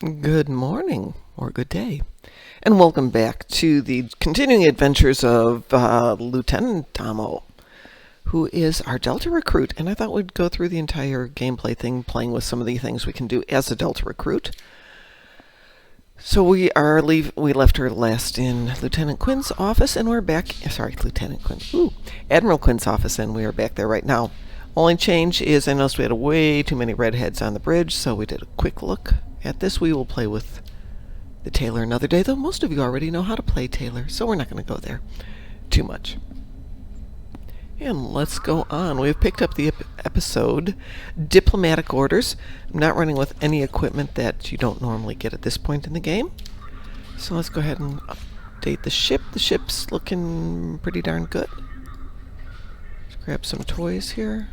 Good morning, or good day, and welcome back to the continuing adventures of Lieutenant Daamo, who is our Delta recruit. And I thought we'd go through the entire gameplay thing, playing with some of the things we can do as a Delta recruit. So we left her last in Lieutenant Quinn's office, and we're back. Sorry, Lieutenant Quinn. Admiral Quinn's office, and we are back there right now. Only change is I noticed we had way too many redheads on the bridge, so we did a quick look at this. We will play with the Tailor another day, though most of you already know how to play Tailor, so we're not going to go there too much. And let's go on. We've picked up the episode Diplomatic Orders. I'm not running with any equipment that you don't normally get at this point in the game. So let's go ahead and update the ship. The ship's looking pretty darn good. Let's grab some toys here.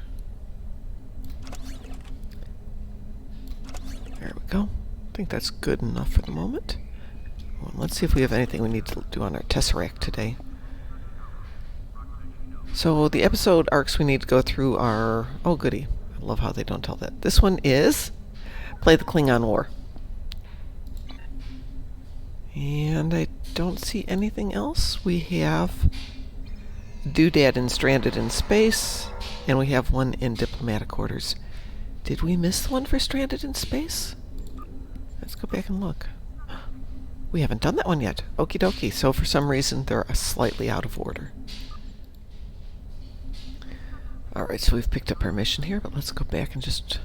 There we go. I think that's good enough for the moment. Well, let's see if we have anything we need to do on our Tesseract today. So the episode arcs we need to go through are... Oh, goody. I love how they don't tell that. This one is Play the Klingon War. And I don't see anything else. We have Doodad and Stranded in Space, and we have one in Diplomatic Orders. Did we miss one for Stranded in Space? Let's go back and look. We haven't done that one yet. Okie dokie. So for some reason they're slightly out of order. Alright, so we've picked up our mission here, but let's go back and just...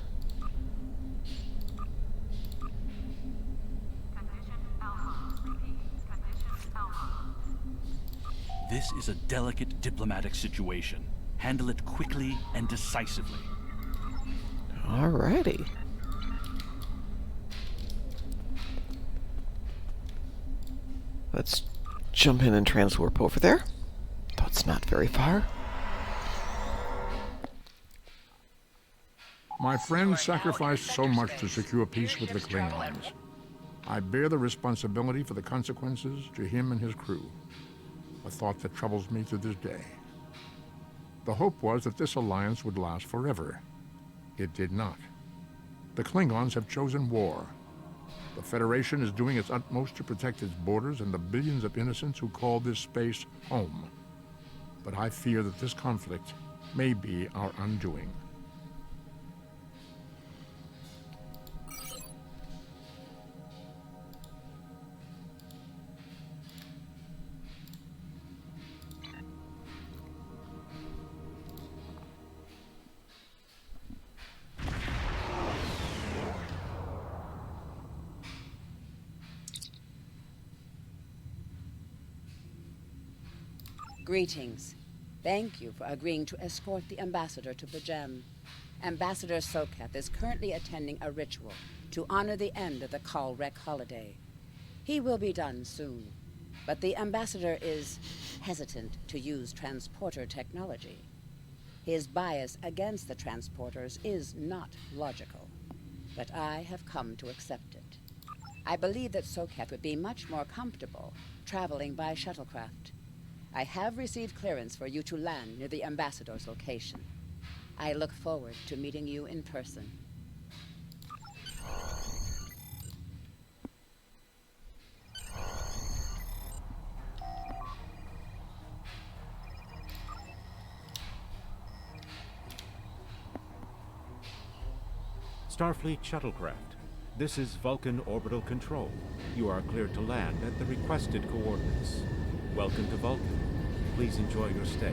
This is a delicate diplomatic situation. Handle it quickly and decisively. Alrighty. Let's jump in and transwarp over there. Though it's not very far. My friend sacrificed so much to secure peace with the Klingons. I bear the responsibility for the consequences to him and his crew, a thought that troubles me to this day. The hope was that this alliance would last forever. It did not. The Klingons have chosen war. The Federation is doing its utmost to protect its borders and the billions of innocents who call this space home. But I fear that this conflict may be our undoing. Greetings. Thank you for agreeing to escort the ambassador to Bajem. Ambassador Sokath is currently attending a ritual to honor the end of the Kalrek holiday. He will be done soon, but the ambassador is hesitant to use transporter technology. His bias against the transporters is not logical, but I have come to accept it. I believe that Sokath would be much more comfortable traveling by shuttlecraft. I have received clearance for you to land near the ambassador's location. I look forward to meeting you in person. Starfleet shuttlecraft. This is Vulcan orbital control. You are cleared to land at the requested coordinates. Welcome to Vulcan. Please enjoy your stay.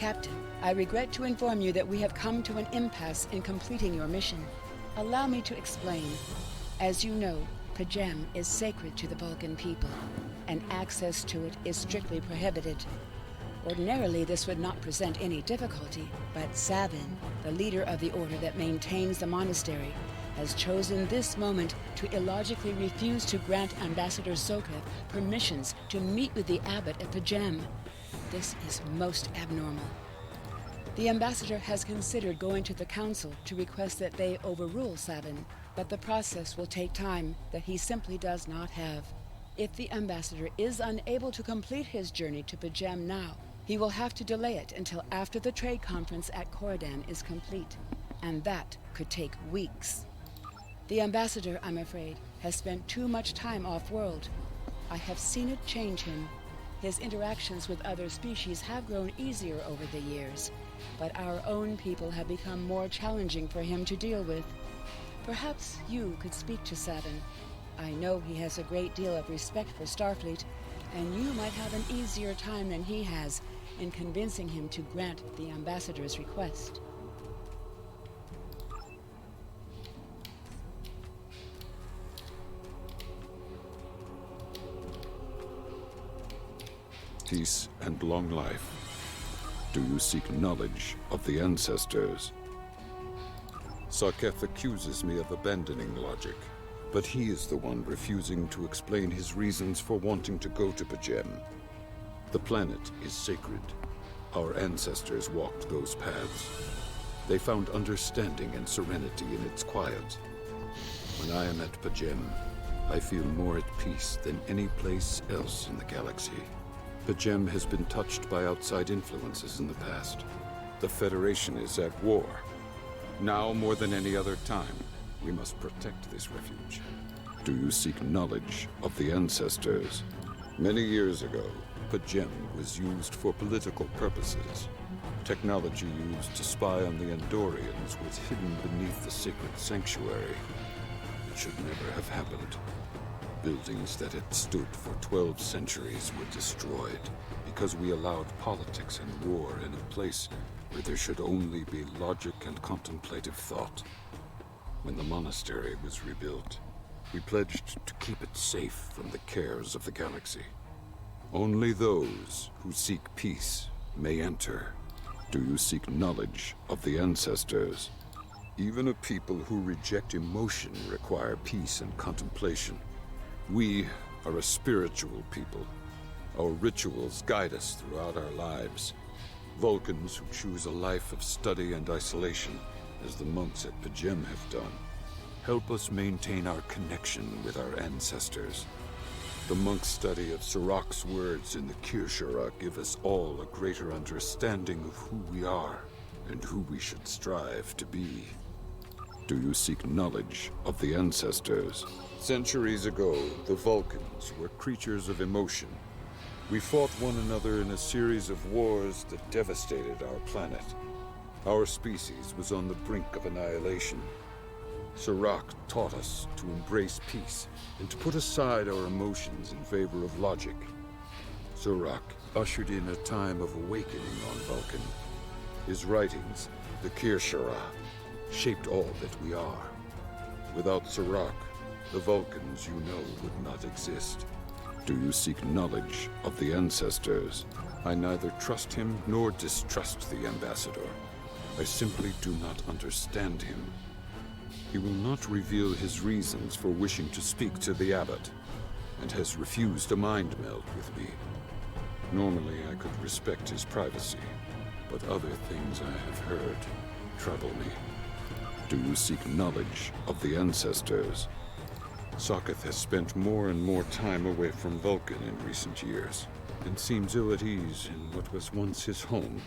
Captain, I regret to inform you that we have come to an impasse in completing your mission. Allow me to explain. As you know, Pajem is sacred to the Vulcan people, and access to it is strictly prohibited. Ordinarily, this would not present any difficulty, but Savin, the leader of the order that maintains the monastery, has chosen this moment to illogically refuse to grant Ambassador Soketh permissions to meet with the abbot at Pajem. This is most abnormal. The ambassador has considered going to the council to request that they overrule Savin, but the process will take time that he simply does not have. If the ambassador is unable to complete his journey to Pajem now, he will have to delay it until after the trade conference at Corridan is complete, and that could take weeks. The ambassador, I'm afraid, has spent too much time off-world. I have seen it change him. His interactions with other species have grown easier over the years, but our own people have become more challenging for him to deal with. Perhaps you could speak to Savin. I know he has a great deal of respect for Starfleet, and you might have an easier time than he has in convincing him to grant the ambassador's request. Peace and long life. Do you seek knowledge of the ancestors? Sarketh accuses me of abandoning logic, but he is the one refusing to explain his reasons for wanting to go to Pajem. The planet is sacred. Our ancestors walked those paths. They found understanding and serenity in its quiet. When I am at Pajem, I feel more at peace than any place else in the galaxy. Pajem has been touched by outside influences in the past. The Federation is at war. Now more than any other time, we must protect this refuge. Do you seek knowledge of the ancestors? Many years ago, Pajem was used for political purposes. Technology used to spy on the Andorians was hidden beneath the sacred sanctuary. It should never have happened. Buildings that had stood for 12 centuries were destroyed because we allowed politics and war in a place where there should only be logic and contemplative thought. When the monastery was rebuilt, we pledged to keep it safe from the cares of the galaxy. Only those who seek peace may enter. Do you seek knowledge of the ancestors? Even a people who reject emotion require peace and contemplation. We are a spiritual people. Our rituals guide us throughout our lives. Vulcans who choose a life of study and isolation, as the monks at Pajem have done, help us maintain our connection with our ancestors. The monks' study of Sirach's words in the Kirshara give us all a greater understanding of who we are and who we should strive to be. Do you seek knowledge of the ancestors? Centuries ago, the Vulcans were creatures of emotion. We fought one another in a series of wars that devastated our planet. Our species was on the brink of annihilation. Sirach taught us to embrace peace and to put aside our emotions in favor of logic. Sirach ushered in a time of awakening on Vulcan. His writings, the Kirshara, shaped all that we are. Without Sirach, the Vulcans you know would not exist. Do you seek knowledge of the ancestors? I neither trust him nor distrust the ambassador. I simply do not understand him. He will not reveal his reasons for wishing to speak to the abbot, and has refused a mind meld with me. Normally I could respect his privacy, but other things I have heard trouble me. Do you seek knowledge of the ancestors? Soketh has spent more and more time away from Vulcan in recent years, and seems ill at ease in what was once his home.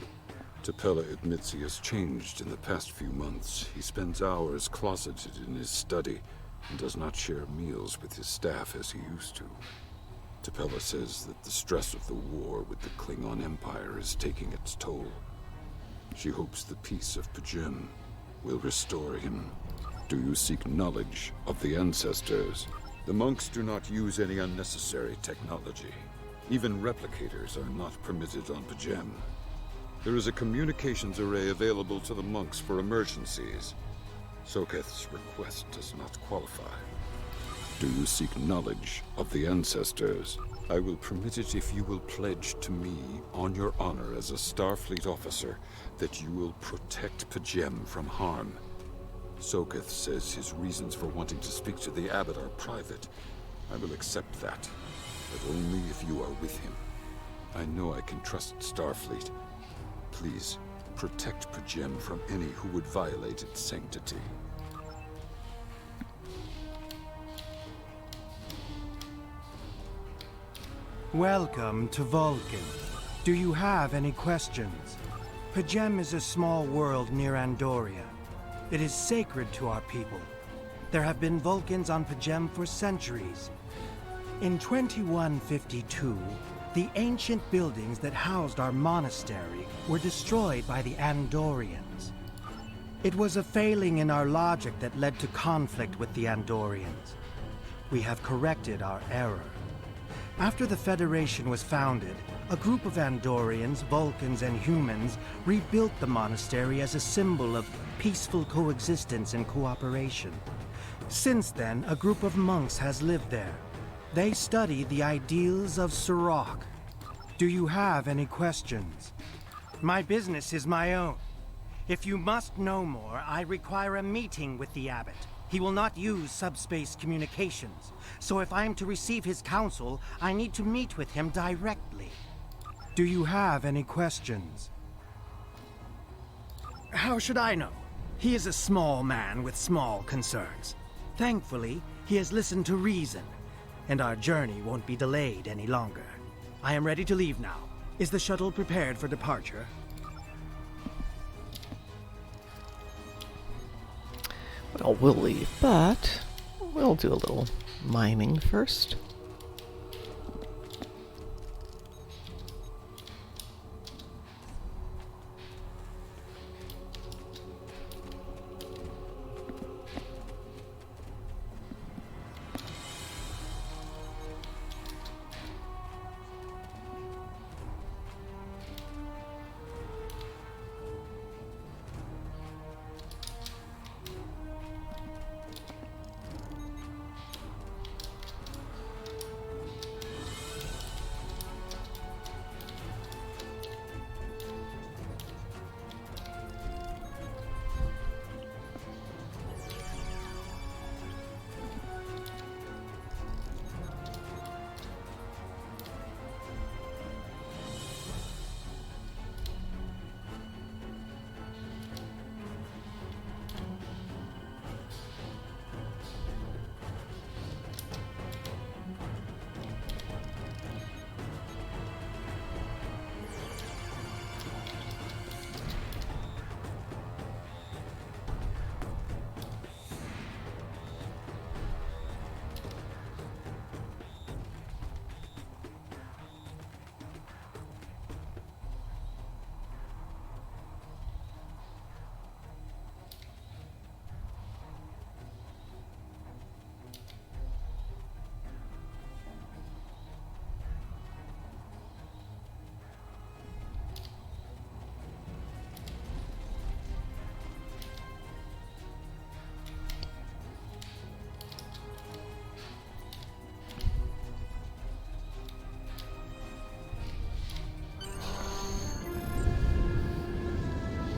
Tapella admits he has changed in the past few months. He spends hours closeted in his study, and does not share meals with his staff as he used to. Tapella says that the stress of the war with the Klingon Empire is taking its toll. She hopes the peace of Pajem will restore him. Do you seek knowledge of the ancestors? The monks do not use any unnecessary technology. Even replicators are not permitted on Pajem. There is a communications array available to the monks for emergencies. Soketh's request does not qualify. Do you seek knowledge of the ancestors? I will permit it if you will pledge to me, on your honor as a Starfleet officer, that you will protect Pajem from harm. Soketh says his reasons for wanting to speak to the abbot are private. I will accept that, but only if you are with him. I know I can trust Starfleet. Please, protect Pajem from any who would violate its sanctity. Welcome to Vulcan. Do you have any questions? Pajem is a small world near Andoria. It is sacred to our people. There have been Vulcans on Pajem for centuries. In 2152, the ancient buildings that housed our monastery were destroyed by the Andorians. It was a failing in our logic that led to conflict with the Andorians. We have corrected our error. After the Federation was founded, a group of Andorians, Vulcans, and humans rebuilt the monastery as a symbol of peaceful coexistence and cooperation. Since then, a group of monks has lived there. They study the ideals of Sirach. Do you have any questions? My business is my own. If you must know more, I require a meeting with the abbot. He will not use subspace communications, so if I am to receive his counsel, I need to meet with him directly. Do you have any questions? How should I know? He is a small man with small concerns. Thankfully, he has listened to reason, and our journey won't be delayed any longer. I am ready to leave now. Is the shuttle prepared for departure? Well, we'll leave, but we'll do a little mining first.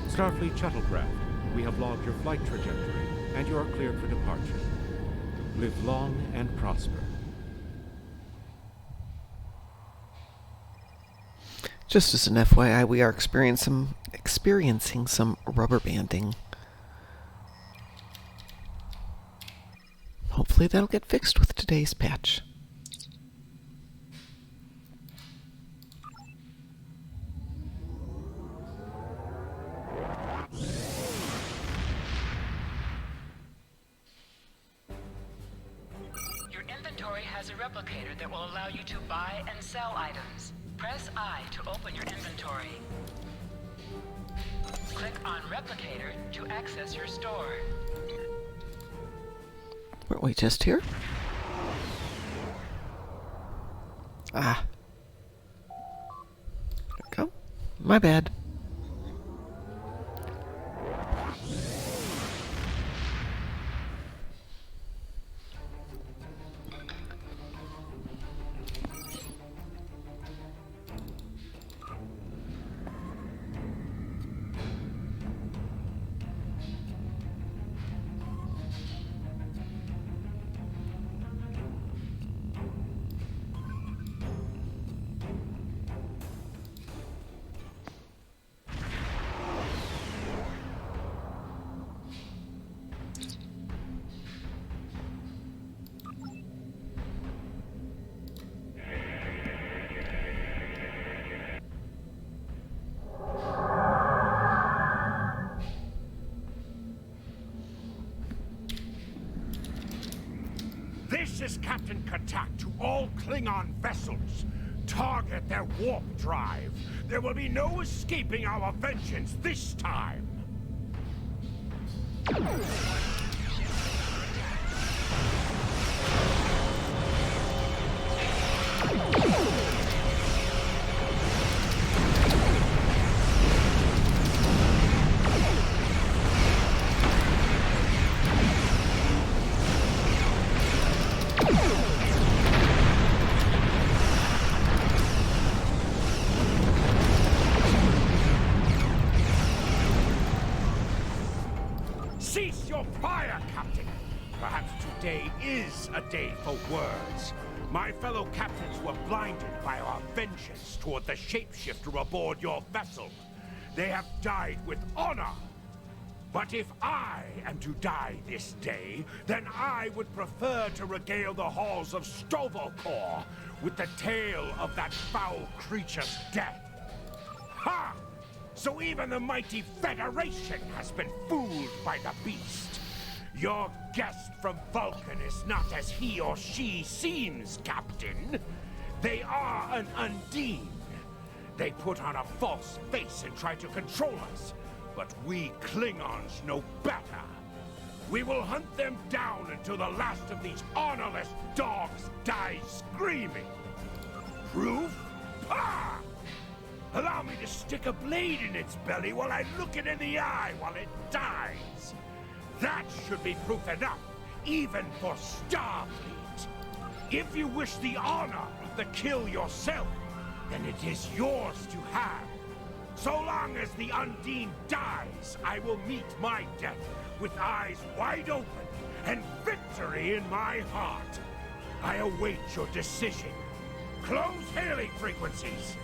Starfleet shuttlecraft, we have logged your flight trajectory, and you are cleared for departure. Live long and prosper. Just as an FYI, we are experiencing some rubber banding. Hopefully that'll get fixed with today's patch. Your inventory has a replicator that will allow you to buy and sell items. Press I to open your inventory. Click on Replicator to access your store. Weren't we just here? Ah. There we go. My bad. This is Captain Katak to all Klingon vessels. Target their warp drive. There will be no escaping our vengeance this time. Cease your fire, Captain! Perhaps today is a day for words. My fellow captains were blinded by our vengeance toward the shapeshifter aboard your vessel. They have died with honor. But if I am to die this day, then I would prefer to regale the halls of Stovalkor with the tale of that foul creature's death. Ha! So even the mighty Federation has been fooled by the beast. Your guest from Vulcan is not as he or she seems, Captain. They are an Undine. They put on a false face and try to control us, but we Klingons know better. We will hunt them down until the last of these honorless dogs dies screaming. Proof? Pah! Allow me to stick a blade in its belly while I look it in the eye while it dies. That should be proof enough, even for Starfleet. If you wish the honor of the kill yourself, then it is yours to have. So long as the Undine dies, I will meet my death with eyes wide open and victory in my heart. I await your decision. Close hailing frequencies.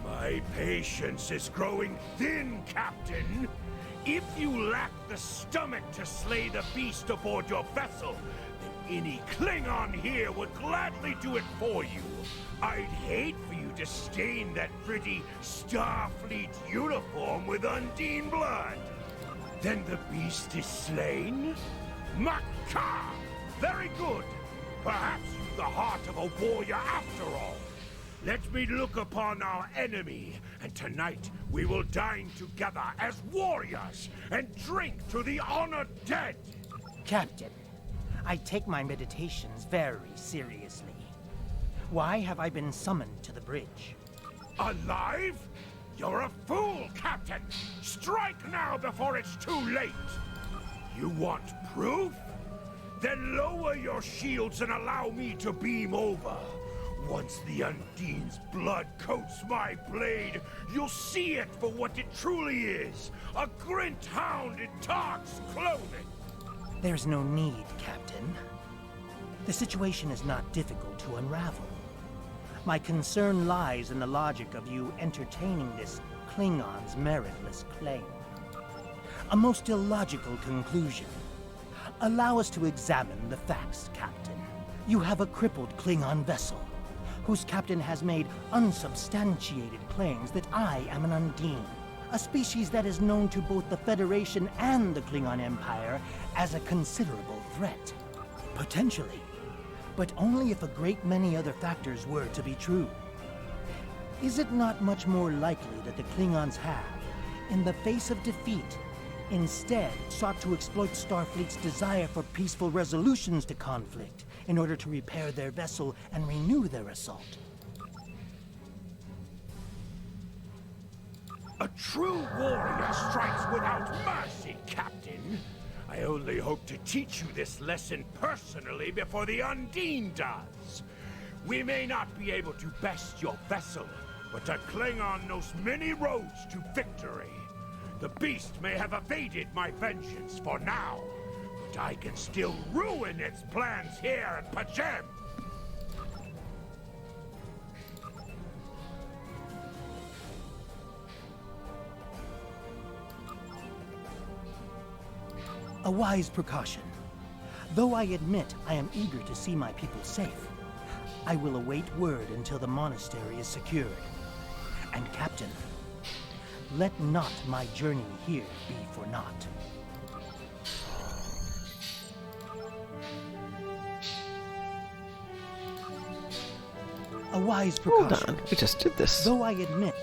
My patience is growing thin, Captain. If you lack the stomach to slay the beast aboard your vessel, then any Klingon here would gladly do it for you. I'd hate for you to stain that pretty Starfleet uniform with Undine blood. Then the beast is slain? Macabre! Very good. Perhaps you've the heart of a warrior after all. Let me look upon our enemy, and tonight we will dine together as warriors and drink to the honored dead. Captain, I take my meditations very seriously. Why have I been summoned to the bridge? Alive? You're a fool, Captain! Strike now before it's too late! You want proof? Then lower your shields and allow me to beam over. Once the Undine's blood coats my blade, you'll see it for what it truly is. A Grint hound in Tark's clothing. There's no need, Captain. The situation is not difficult to unravel. My concern lies in the logic of you entertaining this Klingon's meritless claim. A most illogical conclusion. Allow us to examine the facts, Captain. You have a crippled Klingon vessel, whose captain has made unsubstantiated claims that I am an Undine, a species that is known to both the Federation and the Klingon Empire as a considerable threat. Potentially, but only if a great many other factors were to be true. Is it not much more likely that the Klingons have, in the face of defeat, instead sought to exploit Starfleet's desire for peaceful resolutions to conflict in order to repair their vessel and renew their assault? A true warrior strikes without mercy, Captain. I only hope to teach you this lesson personally before the Undine does. We may not be able to best your vessel, but a Klingon knows many roads to victory. The beast may have evaded my vengeance for now, but I can still ruin its plans here at Pajem. A wise precaution. Though I admit I am eager to see my people safe, I will await word until the monastery is secured. And Captain, let not my journey here be for naught. A wise precaution. Hold on, we just did this. Though I admit...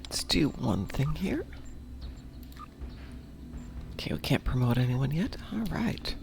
Let's do one thing here. Okay, we can't promote anyone yet. All right.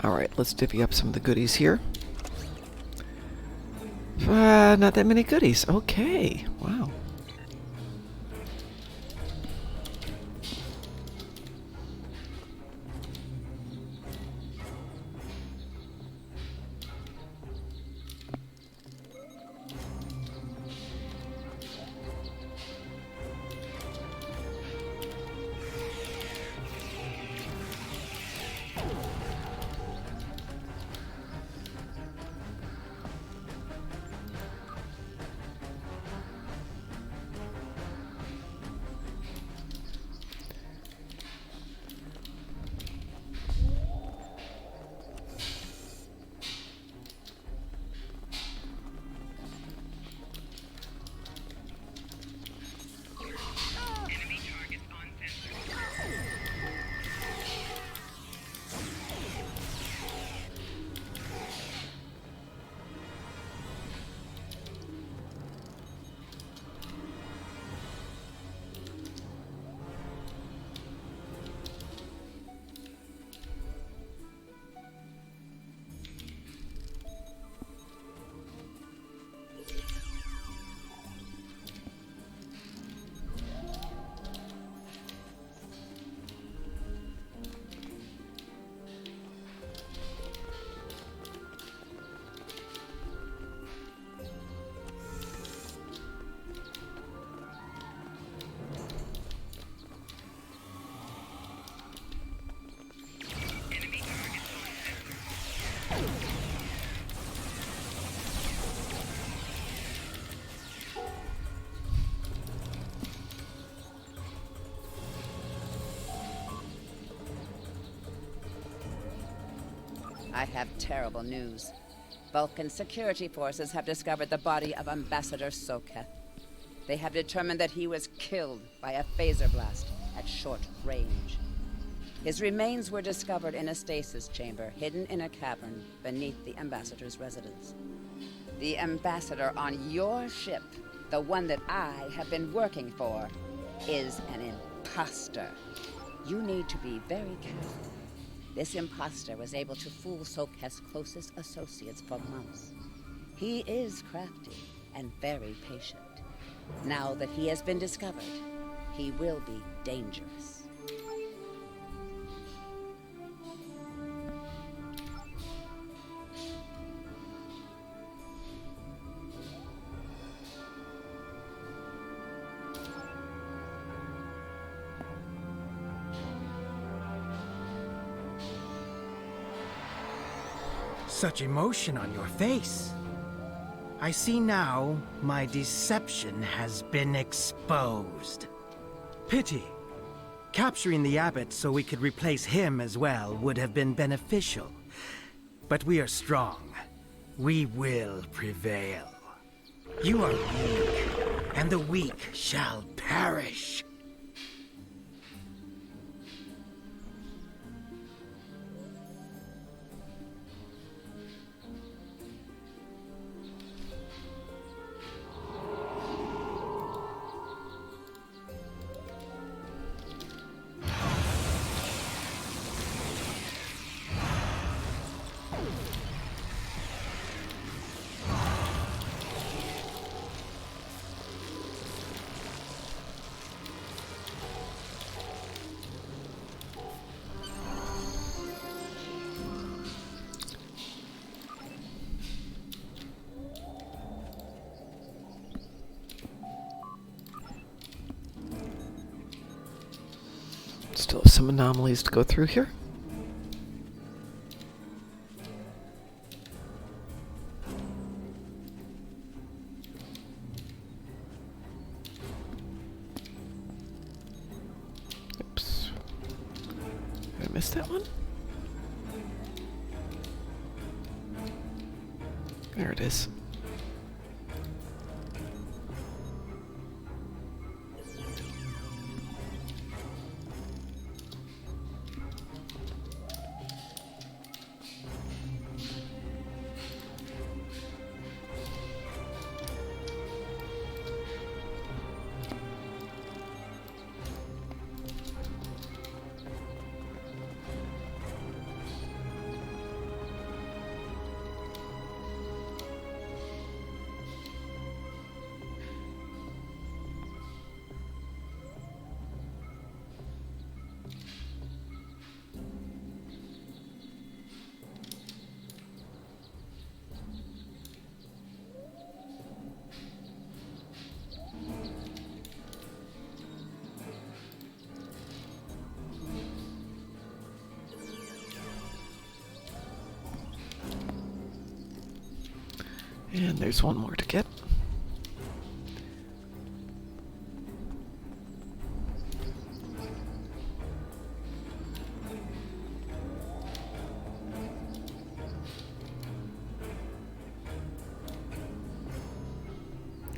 All right, let's divvy up some of the goodies here. Not that many goodies. Okay, wow. I have terrible news. Vulcan security forces have discovered the body of Ambassador Soketh. They have determined that he was killed by a phaser blast at short range. His remains were discovered in a stasis chamber hidden in a cavern beneath the Ambassador's residence. The Ambassador on your ship, the one that I have been working for, is an imposter. You need to be very careful. This imposter was able to fool Soketh's closest associates for months. He is crafty and very patient. Now that he has been discovered, he will be dangerous. Such emotion on your face. I see now my deception has been exposed. Pity. Capturing the abbot so we could replace him as well would have been beneficial. But we are strong. We will prevail. You are weak, and the weak shall perish. Still have some anomalies to go through here. Oops. Did I miss that one? There it is. And there's one more to get.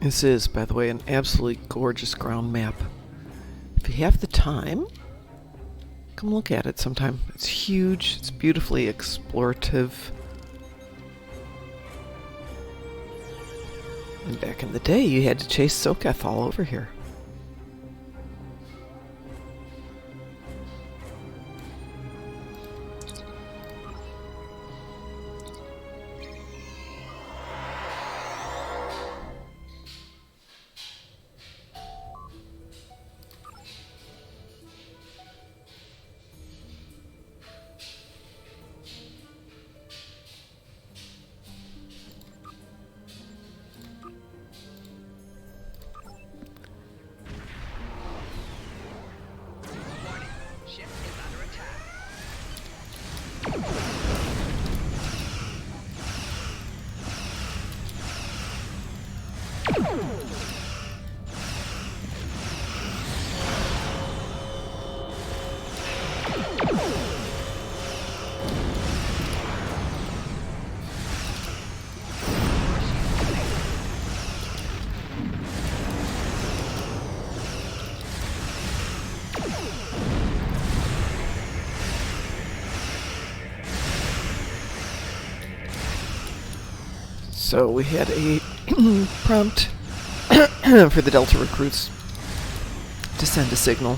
This is, by the way, an absolutely gorgeous ground map. If you have the time, come look at it sometime. It's huge, it's beautifully explorative. And back in the day, you had to chase Soketh all over here. So we had a prompt for the Delta recruits to send a signal.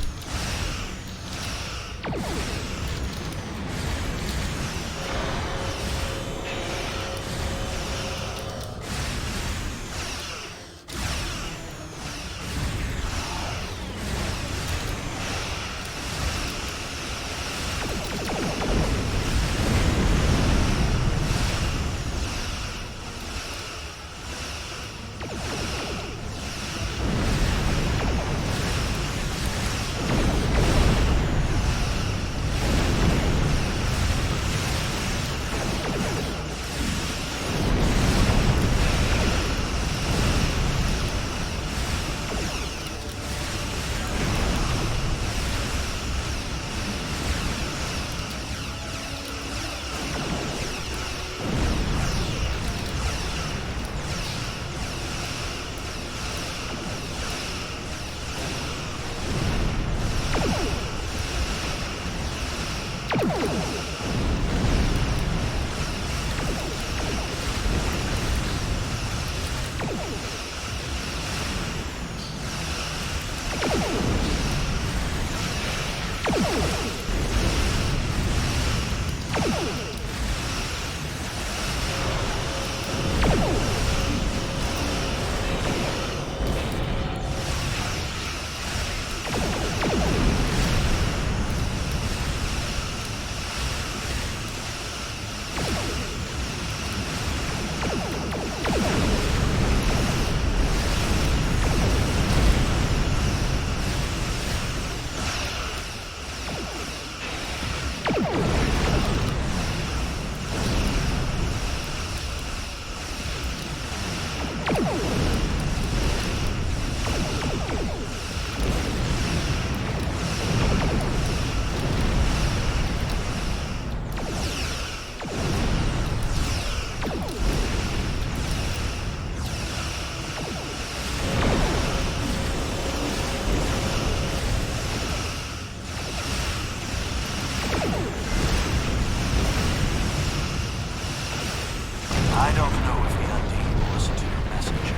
I don't know if the Undine will listen to your message.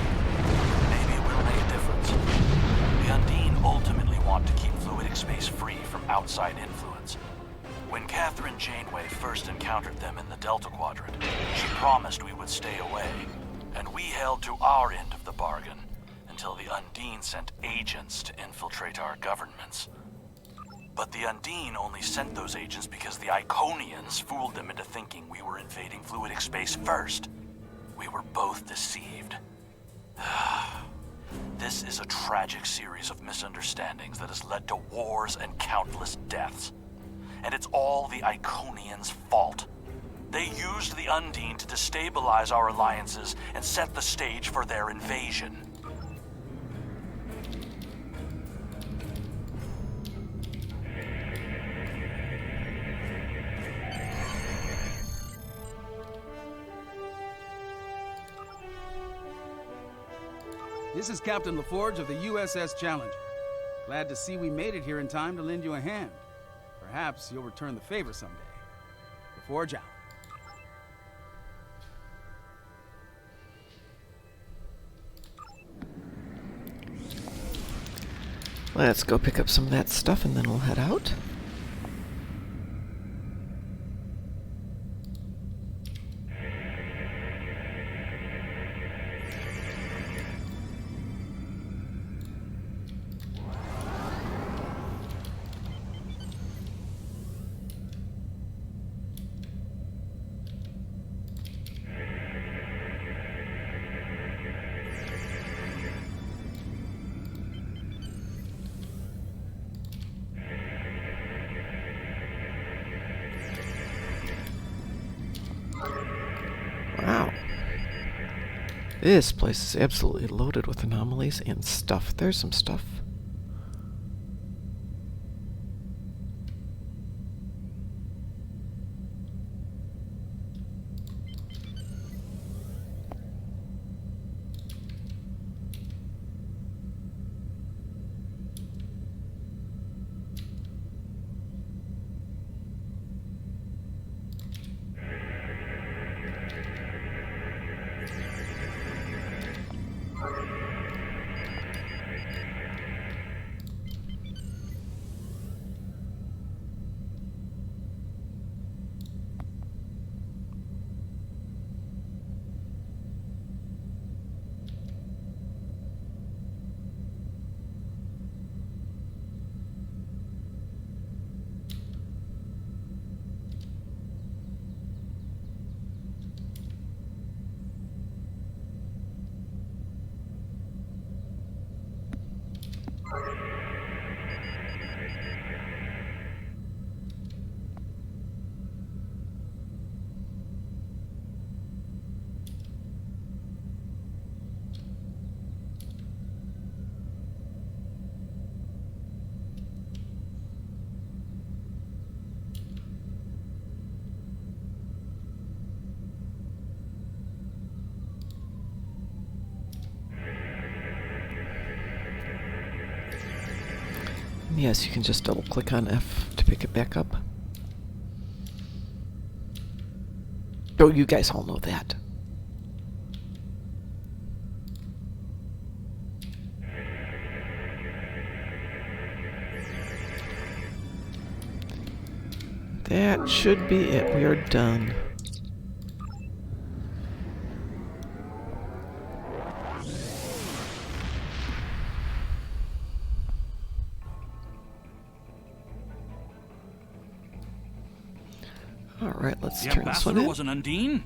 Maybe it will make a difference. The Undine ultimately want to keep fluidic space free from outside influence. When Catherine Janeway first encountered them in the Delta Quadrant, she promised we would stay away, and we held to our end of the bargain until the Undine sent agents to infiltrate our governments. But the Undine only sent those agents because the Iconians fooled them into thinking we were invading fluidic space first. We were both deceived. This is a tragic series of misunderstandings that has led to wars and countless deaths. And it's all the Iconians' fault. They used the Undine to destabilize our alliances and set the stage for their invasion. This is Captain LaForge of the USS Challenger. Glad to see we made it here in time to lend you a hand. Perhaps you'll return the favor someday. LaForge out. Let's go pick up some of that stuff and then we'll head out. Wow. This place is absolutely loaded with anomalies and stuff. There's some stuff. Yes, you can just double click on F to pick it back up. Oh, you guys all know that. That should be it. We are done. All right, let's The turn this one ambassador in. was an Undine?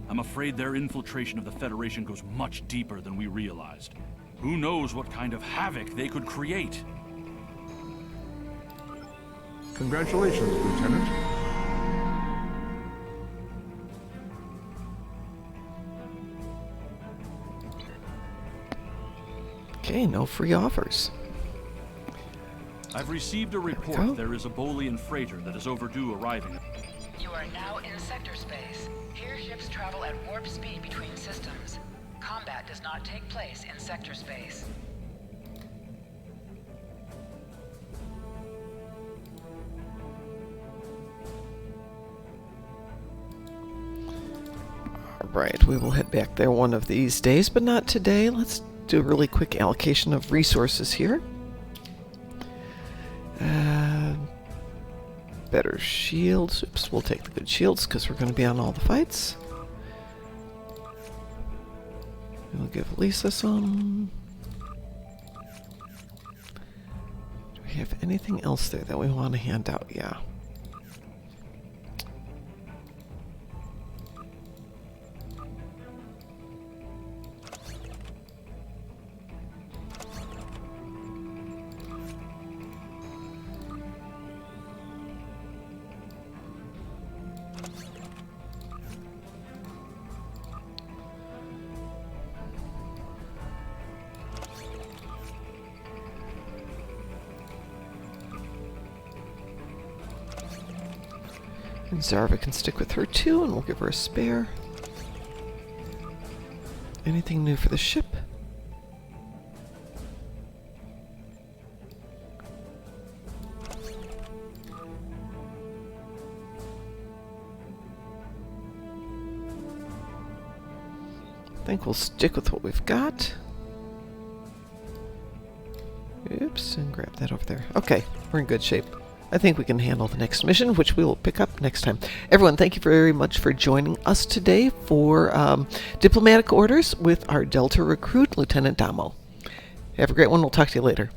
I'm afraid their infiltration of the Federation goes much deeper than we realized. Who knows what kind of havoc they could create? Congratulations, Lieutenant. Okay, no free offers. I've received a report there is a Bolian freighter that is overdue arriving. You are now in sector space. Here ships travel at warp speed between systems. Combat does not take place in sector space. Right, we will head back there one of these days, but not today. Let's do a really quick allocation of resources here. Better shields. Oops, we'll take the good shields because we're going to be on all the fights. We'll give Lisa some. Do we have anything else there that we want to hand out? Yeah. And Zarva can stick with her too, and we'll give her a spare. Anything new for the ship? I think we'll stick with what we've got. Oops, and grab that over there. Okay, we're in good shape. I think we can handle the next mission, which we will pick up next time. Everyone, thank you very much for joining us today for Diplomatic Orders with our Delta recruit, Lieutenant Daamo. Have a great one. We'll talk to you later.